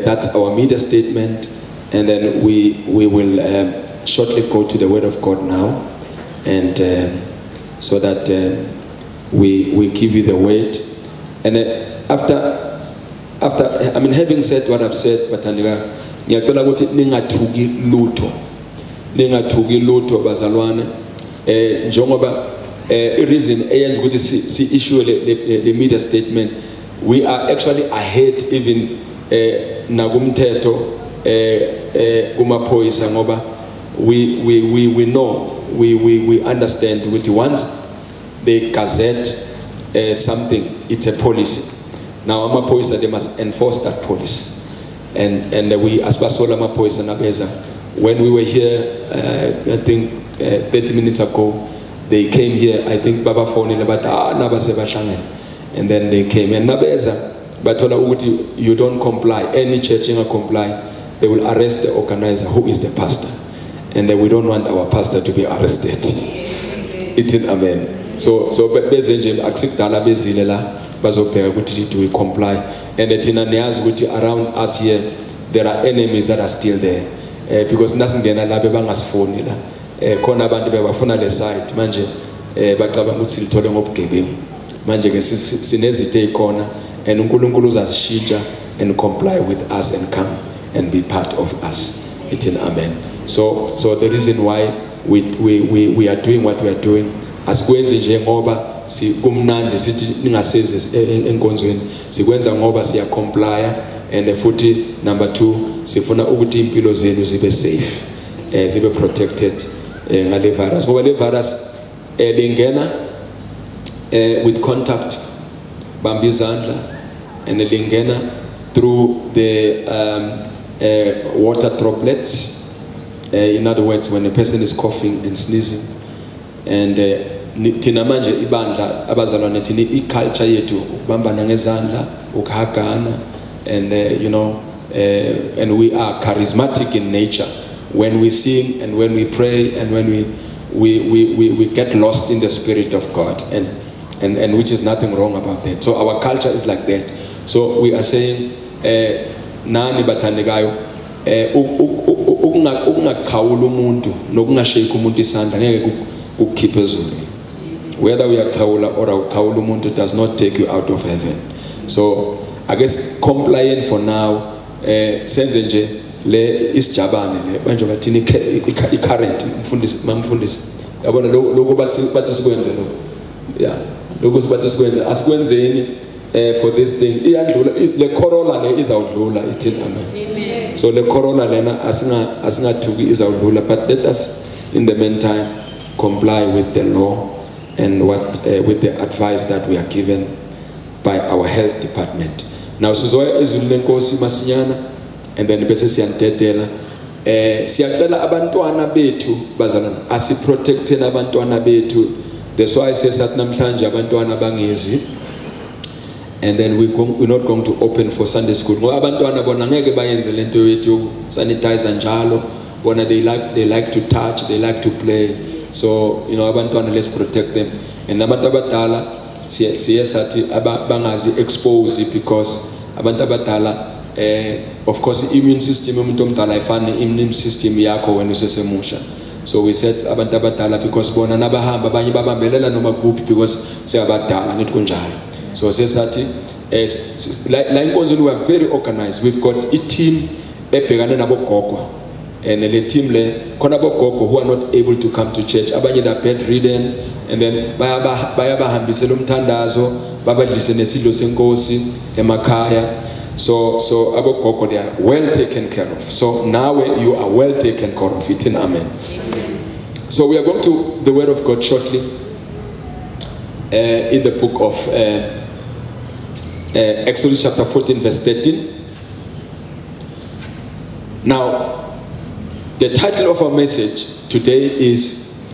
that's our media statement, and then we will shortly go to the Word of God now, and so that we give you the Word, and after I mean, having said what I've said, bathandika, ngiyacela ukuthi ningathuki lutho bazalwane, njengoba reason eyenza ukuthi si issue the media statement, we are actually ahead even nakumthetho kumaphoyisa ngoba we know, we understand ukuthi once they gazette something, it's a policy. Now amaphoyisa, they must enforce that policy, and we as basola amaphoyisa nabeza, when we were here I think 30 minutes ago, they came here. I think baba phone about nabasebashangene, and then they came and nabeza bathola ukuthi you don't comply, any church inga comply, they will arrest the organizer who is the pastor, and then we don't want our pastor to be arrested. It is amen. So beze nje akusikudala bezile la bazobheka ukuthi do we comply, and thina niyazi ukuthi around us here there are enemies that are still there, because nasingena lapha bangasifoni la khona abantu bebafuna le site manje bacabanga ukuthi lithole ngobugebengu, manje ke sinezithe ikhona, and uNkulunkulu uzasishintsha and comply with us and come and be part of us. It in amen. So the reason why we are doing what we are doing, asikwenze nje ngoba kumnandi sithi ningasezi enkonzweni, sikwenza ngoba siya comply, and futhi number 2 sifuna ukuthi impilo zenu zibe safe, zibe protected ngale virus ngoba le virus lingena with contact, bamba izandla, and lingena through the water droplets, in other words when a person is coughing and sneezing, and thina manje ibandla abazalwane thina iculture yethu ukubambana ngezandla, ukuhagana, and you know, and we are charismatic in nature. When we sing and when we pray and when we get lost in the Spirit of God, and which is nothing wrong about that. So our culture is like that. So we are saying nani bathandekayo ukungachawula umuntu nokungashake umuntu isandla ngeke kukhiphe ezulu. Whether we are chawula or awuchawula umuntu does not take you out of heaven. So I guess compliant for now, senze nje le isijabane le manje bathini i-current mfundisi yabona lokho bathi sikwenze lokho, yeah, lokho sibathi sikwenze asikwenzeni for this thing iyadlula le corona le izawudlula, ithi amen. So le corona lena asingathuki izawudlula, but let us in the meantime comply with the law and with the advice that we are given by our health department. Now sizoya ezulu lenkosi masinyana, and then bese siyantetela siyacela abantwana bethu bazalana asiprotecteni abantwana bethu. That's why I say sathi namhlanje abantwana bangezi, and then we're not going to open for Sunday school ngoba abantwana bona ngeke bayenze lento yethu sanitize njalo, bona they like to touch, they like to play. So you know abantwana, let's protect them, and abantu abadala siye sathi bangazi expose, because abantu abadala of course immune system yomuntu omdala ayifani immune system yakho when usesemusha. So we said abantu abadala because bona nabahamba abanye babambelela noma kuphi because siyabadala ngithi kunjalo. So sesathi la inkonzweni we are very organized. We've got a team ebhekana nabogogo, and le team le khona bogogo who are not able to come to church, abanye are bedridden, and then bayabahambisela umthandazo, babadlise nesidlo senkosi emakhaya. So abogogo, they are well taken care of. So now you are well taken care of. It in amen. So we are going to the Word of God shortly in the book of Exodus chapter 14 verse 13. Now the title of our message today is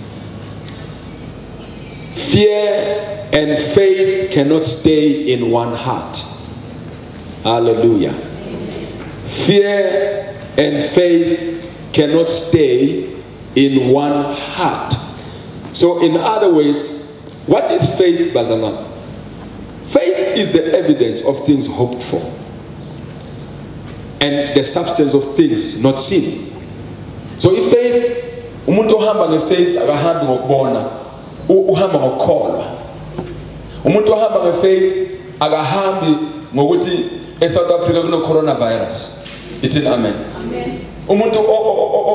Fear and Faith Cannot Stay in One Heart. Hallelujah. Fear and faith cannot stay in one heart. So in other words, what is faith, Bazalan? Faith is the evidence of things hoped for and the substance of things not seen. So if faith, umuntu ohamba ngefaith akahambi ngokubona, uhamba ngokukholwa. Umuntu ohamba ngefaith akahambi ngokuthi eSouth Africa kuno coronavirus. Ithi amen. Amen. Umuntu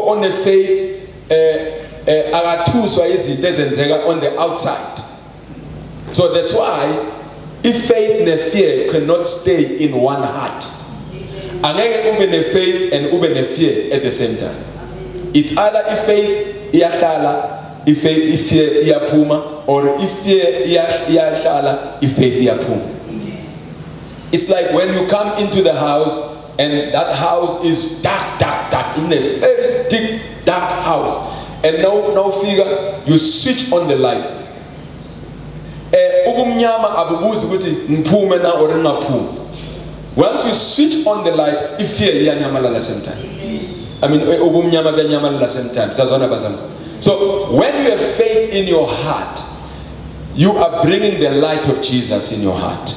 one faith akathuswa izinto ezenzeka on the outside. So that's why if faith and fear cannot stay in one heart. Angeke ube ne faith and ube ne fear at the same time. It's either if faith iyahlala, if fear iyaphuma, or if fear iyahlala, if faith iyaphuma. It's like when you come into the house and that house is dark, in a very deep, dark house. And now figure, you switch on the light. Once you switch on the light, you feel at the same time. I mean, at the same time. So when you have faith in your heart, you are bringing the light of Jesus in your heart.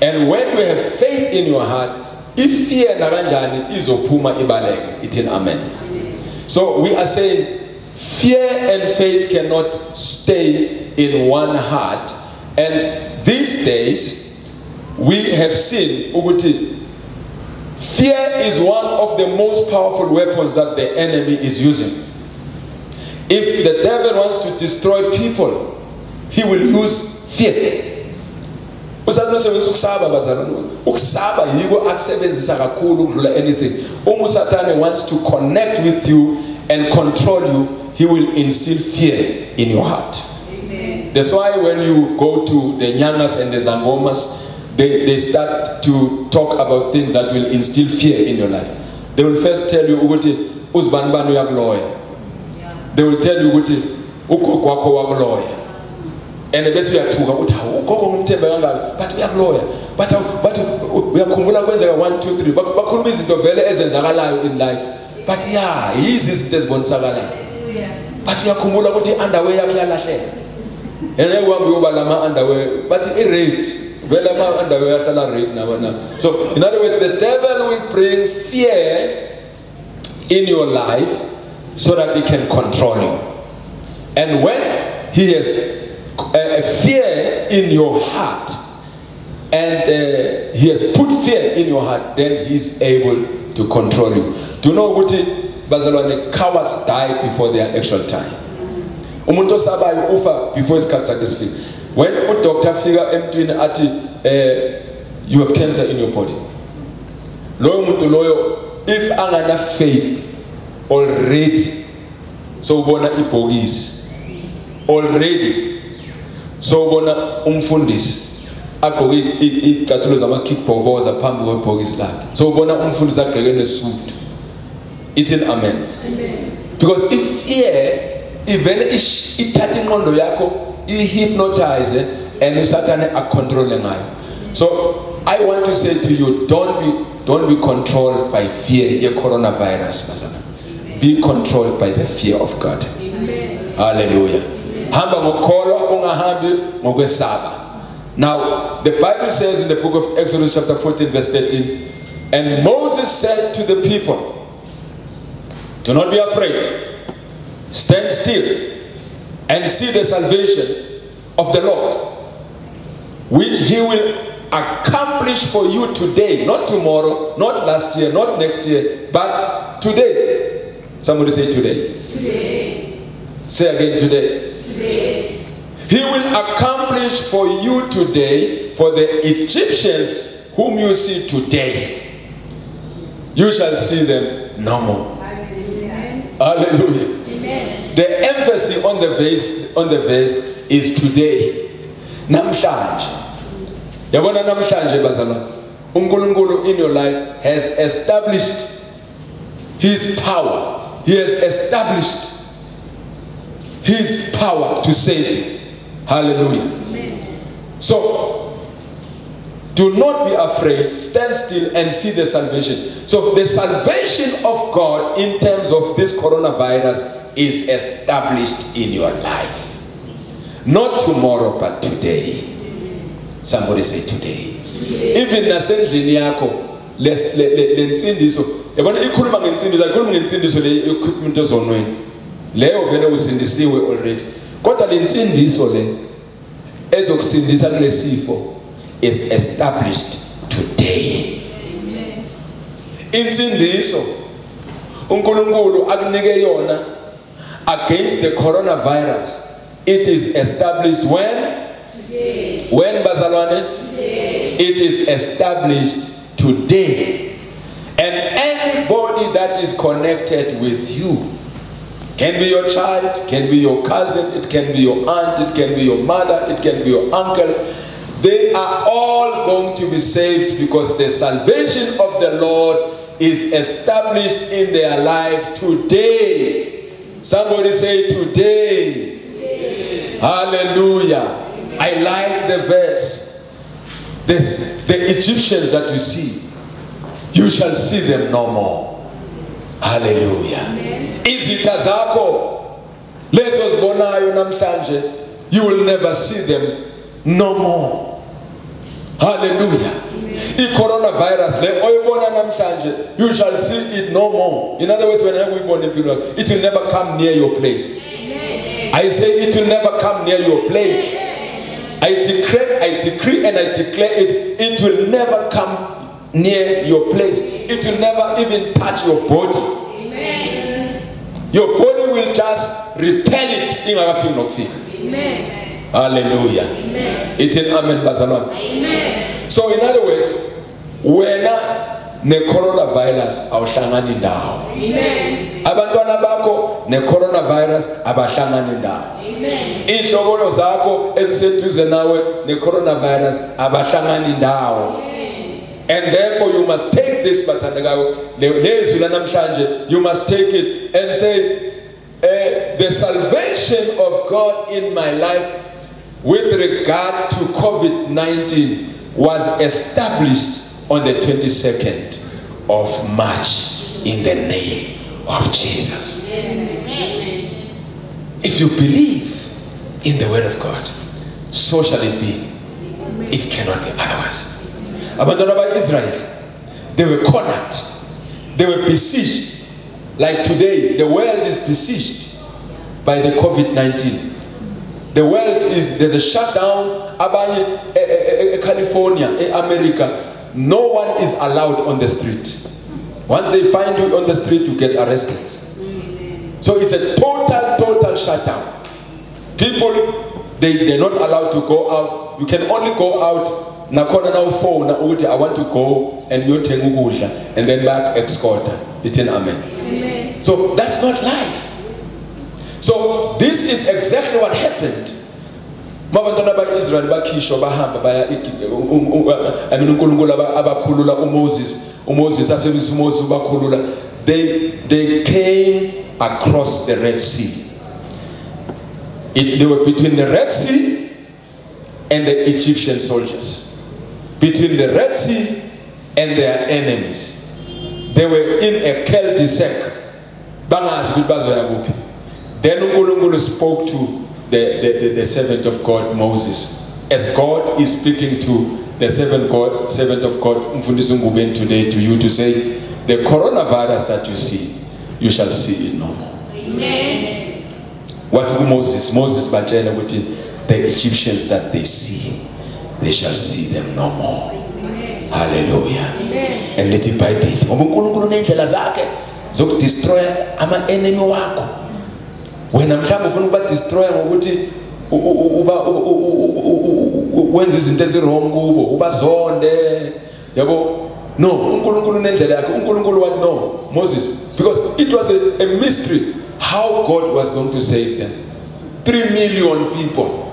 And when you have faith in your heart, if fear naranjani izopuma ibaleke, it's in amen. So we are saying fear and faith cannot stay in one heart. And these days we have seen Uguti, fear is one of the most powerful weapons that the enemy is using. If the devil wants to destroy people, he will use fear. Anything. Satan wants to connect with you and control you. He will instill fear in your heart. Amen. That's why when you go to the Nyangas and the Zangomas, they start to talk about things that will instill fear in your life. They will first tell you, they will tell you, and the best way to but we have lawyer. But we are 1, 2, 3. But in life. But yeah, he is this one sagala. But you are kumula kuti underwear yakiyalahle. And then we lama underwear. But it rate. Velama underwear sala rate now. So in other words, the devil will bring fear in your life so that he can control you. And when he has a fear in your heart, and he has put fear in your heart, then he's able to control you. Do you know what Bazalwane, cowards die before their actual time. Umuntu sabayo ufa before his cancer gets free. When a doctor figure empty ati you have cancer in your body. Loyo muntu loyo, if angana faith already, so bona ibogisi already. So bona umfundisi agqoke icathulo zamakickboxer phambi kwebhokisi lakhe. So bona umfundisi agqoke nesuit. It's in amen. Because if fear even ithatha ingqondo yakho hypnotize and Satan are controlling you. So I want to say to you, don't be controlled by fear, your coronavirus. Be controlled by the fear of God. Amen. Hallelujah. Now, the Bible says in the book of Exodus chapter 14 verse 13, and Moses said to the people, do not be afraid, stand still and see the salvation of the Lord, which he will accomplish for you today, not tomorrow, not last year, not next year, but today. Somebody say today. Today. Say again, today. Today. He will accomplish for you today, for the Egyptians whom you see today, you shall see them no more. Hallelujah. Amen. The emphasis on the verse is today. Namhlanje. Yabona namhlanje bazalwane. uNkulunkulu in your life has established his power. He has established his power to save you. Hallelujah. Amen. So do not be afraid, stand still and see the salvation. So the salvation of God in terms of this coronavirus is established in your life. Not tomorrow, but today. Somebody say today. Even nasendlini yakho lensindiso yabona ikhuluma ngensindiso ayikhulumi ngensindiso le equipment ezonweni leyo vele usindisiwe already kodwa lensindiso le ezokusindisa kulesifo is established today. Insindiso uNkulunkulu akunike yona against the coronavirus, it is established when? Today. When, bazalwane? Today. It is established today. And anybody that is connected with you, can be your child, can be your cousin, it can be your aunt, it can be your mother, it can be your uncle, they are all going to be saved because the salvation of the Lord is established in their life today. Somebody say today. Today. Hallelujah. Amen. I like the verse. The Egyptians that you see, you shall see them no more. Hallelujah. Izitha zakho lezo zibonayo namhlanje, you will never see them no more. Hallelujah. I-coronavirus le oyibona namhlanje, you shall see it no more. In other words, whenever we born people, it will never come near your place. I say it will never come near your place. I decree and I declare it, it will never come near your place. It will never even touch your body. Your body will just repel it in our film of feet. Hallelujah. It's an amen, bazalwane. So in other words, wena ne coronavirus awuhlangani ndawo. Abantwana bakho ne coronavirus abahlangani ndawo. Inhlobolo zakho eziseduze nawe ne coronavirus abahlangani ndawo. And therefore you must take this bathandekayo lezwi lanamhlanje, you must take it and say the salvation of God in my life with regard to COVID-19 was established on the 22nd of March in the name of Jesus. If you believe in the word of God, so shall it be. It cannot be otherwise. Abandoned by Israel, they were cornered, they were besieged. Like today, the world is besieged by the COVID-19. The world is, there's a shutdown. California, America, no one is allowed on the street. Once they find you on the street, you get arrested. So it's a total shutdown. People, they're not allowed to go out. You can only go out. I want to go and you take and then back escort. It's an amen. So that's not life. So this is exactly what happened. Mabantwana ba-Israel bakhishwa bahamba baya abakhulula uMoses asebenzisa uMoses bakhulula. They came across the Red Sea. They were between the Red Sea and the Egyptian soldiers. Between the Red Sea and their enemies. They were in a cul-de-sac. Then uNkulunkulu spoke to the servant of God, Moses. As God is speaking to the servant of God, today to you to say, the coronavirus that you see, you shall see it no more. Amen. What Moses batshela ukuthi the Egyptians that they see, they shall see them no more. Amen. Hallelujah. Amen. And let it Bible. uNkulunkulu nendlela zakhe zokudestroy ama enemy wakho. Wena mhlawumbe ufuna ukuba destroy ngokuthi wenza izinto ezirong kubo, ubazonde, yabo. No, uNkulunkulu nendlela yakhe. uNkulunkulu wathi no, Moses, because it was a mystery how God was going to save them. 3 million people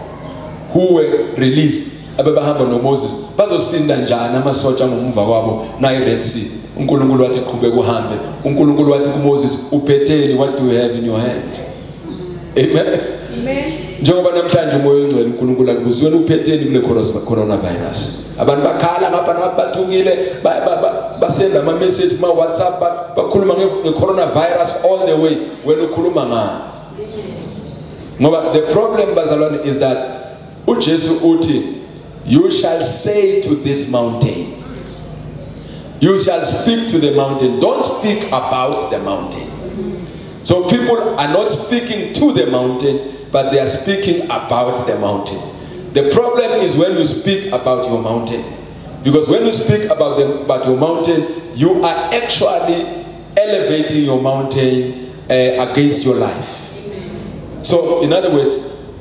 who were released. Ababahamba no Moses bazosinda njani amasotsha ngomva kwabo na iRed Sea. uNkulunkulu wathi qhubeka uhambe. uNkulunkulu wathi kuMoses, uphetheni, what do you have in your hand? Amen. Amen. Njengoba namhlanje umoya ongcwele uNkulunkulu akubuzweni uphetheni kule coronavirus. Abantu bakhala ngapha bathungile basenda ama message ma WhatsApp bakhuluma nge-coronavirus all the way wena ukhuluma ngani. Ngoba the problem bazalwane is that uJesu uthi, you shall say to this mountain, You shall speak to the mountain. Don't speak about the mountain. So people are not speaking to the mountain, but they are speaking about the mountain. The problem is when you speak about your mountain. Because when you speak about your mountain, you are actually elevating your mountain against your life. So in other words,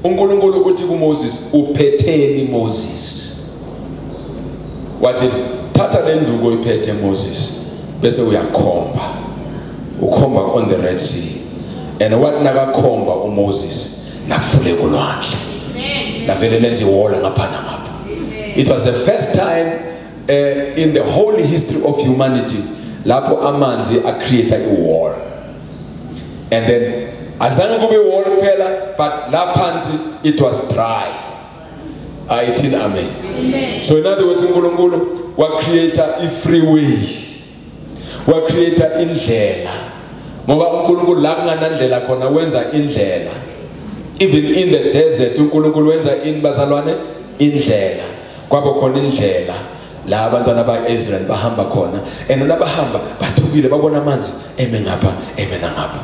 uNkulunkulu uthi kuMoses, uphetheni Moses. Wathi thatha le nduku oyiphethe Moses bese uyakhomba. Ukhomba on the Red Sea. And what nakakhomba uMoses nafule kulwandle. Navele lenze wall ngapha ngapha. It was the first time in the whole history of humanity lapho amanzi create a wall. And then azange kube wall phela, but la phansi it was dry. Amen. Amen. So in other words, uNkulunkulu wa create a freeway. Wa create indlela. Ngoba uNkulunkulu la kunganandlela khona wenza indlela. Even in the desert uNkulunkulu wenza bazalwane indlela. Kwabo khona indlela la abantwana baIsrael bahamba khona, and nabahamba bathukile babona amanzi eme ngapha eme ngapha.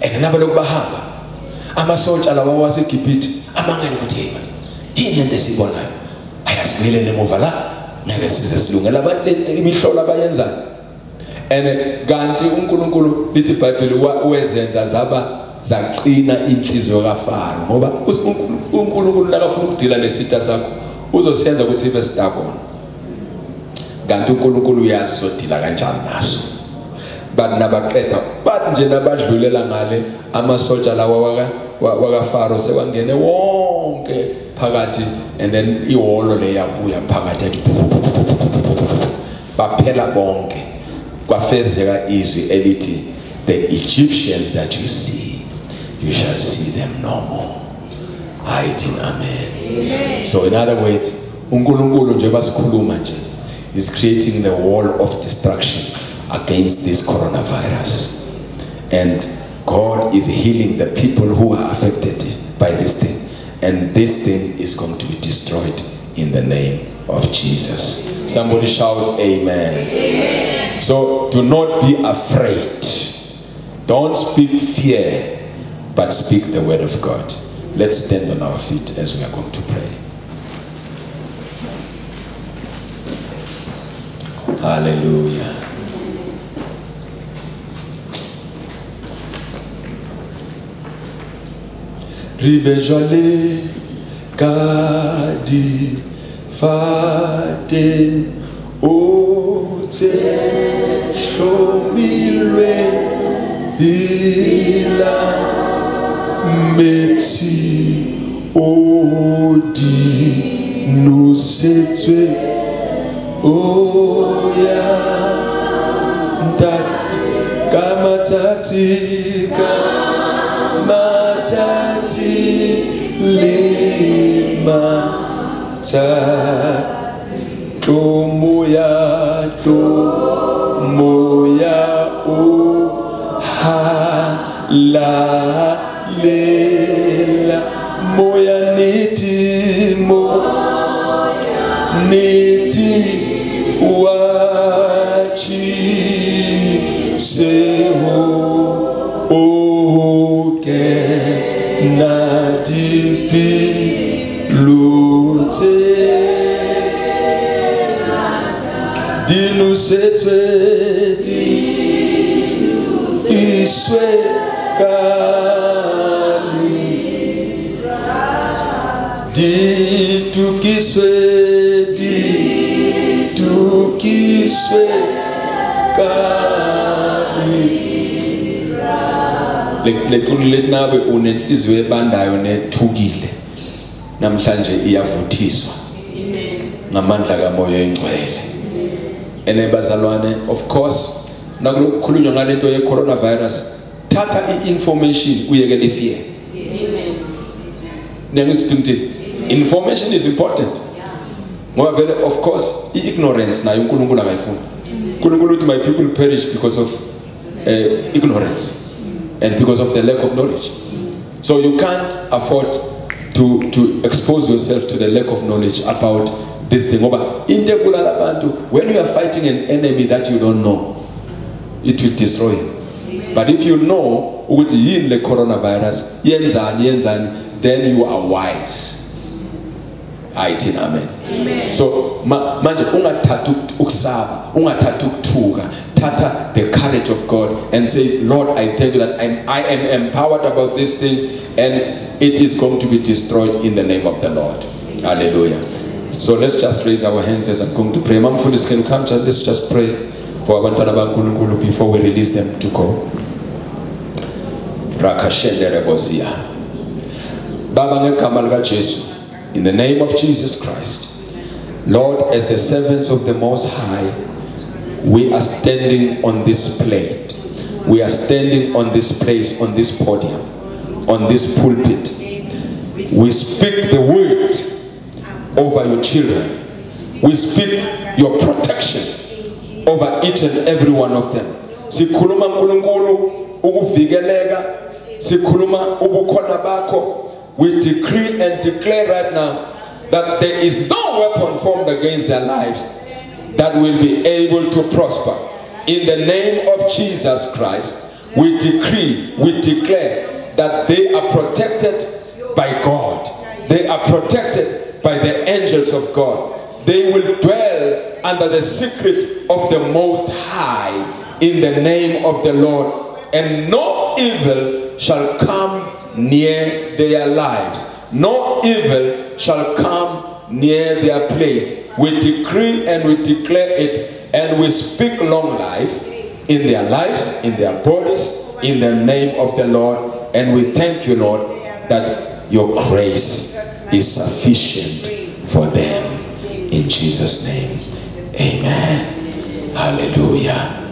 And nabo lokubahamba amasoldier lawa waseGibhithe amangele ukuthi yini lento esibonayo ayasibuyele nemuva la ngeke size silungela abantu imihlolo abayenza. And kanti uNkulunkulu lithi iBhayibheli wezenza zaqina inhliziyo kaFaro, ngoba uNkulunkulu nakafuna ukudila nesitha sakho uzosenza ukuthi ibe stubborn. Kanti uNkulunkulu uyazi uzodila kanjani naso. Bathi nabaqeda bathi nje nabadlulela ngale amasoldier lawa wakaFaro sekwangene wonke phakathi, and then iholo leyabuya phakathi baphela bonke. Kwafezeka izwi elithi, the Egyptians that you see, you shall see them no more. Amen. So in other words, uNkulunkulu nje basikhuluma nje is creating the wall of destruction against this coronavirus. And God is healing the people who are affected by this thing. And this thing is going to be destroyed in the name of Jesus. Somebody shout amen. Amen. So do not be afraid. Don't speak fear, but speak the word of God. Let's stand on our feet as we are going to pray. Hallelujah. Ribejale kadi fate ote shomilwe ila meti odi nusetwe oya tat kamatatika matati lima tati moya o ha la lela moya niti wachi seho oke nadipi lute dinu setwe iswe kali ditukiswe kali lequlu nabe unenhliziyo ebandayo nethukile namhlanje iyavuthiswa ngamandla kaMoya eNgcwele. Enebazalwane, of course nakukhulunywa ngalento ye coronavirus, thatha information uyekele fear. Information is important. Ngoba vele of course ignorance nayo uNkulunkulu akayifuni. uNkulunkulu uthi my people perish because of ignorance and because of the lack of knowledge. So you can't afford to expose yourself to the lack of knowledge about this thing. When you are fighting an enemy that you don't know, it will destroy you. But if you know the coronavirus, then you are wise. Amen. So manje ungathatha ukusaba, ungathatha ukuthuka, thatha the courage of God and say, Lord, I thank you that I am empowered about this thing, and it is going to be destroyed in the name of the Lord. Hallelujah. So let's just raise our hands as I'm going to pray. Mom, Fulis, can you come? Let's just pray for Abantwana Bankulunkulu before we release them to go. Rakashende Rebozia. Baba ngegama lika Jesu. In the name of Jesus Christ, Lord, as the servants of the Most High, we are standing on this plate. We are standing on this place, on this podium, on this pulpit. We speak the word over your children. We speak your protection over each and every one of them. Sikhuluma nkulunkulu ukuvikeleka, sikhuluma ubukhona bakho. We decree and declare right now that there is no weapon formed against their lives that will be able to prosper. In the name of Jesus Christ, we decree, we declare that they are protected by God. They are protected by the angels of God. They will dwell under the secret of the Most High in the name of the Lord, and no evil shall come near their lives. No evil shall come near their place. We decree and we declare it, and we speak long life in their lives, in their bodies, in the name of the Lord. And we thank you, Lord, that your grace is sufficient for them. In Jesus' name, amen. Hallelujah.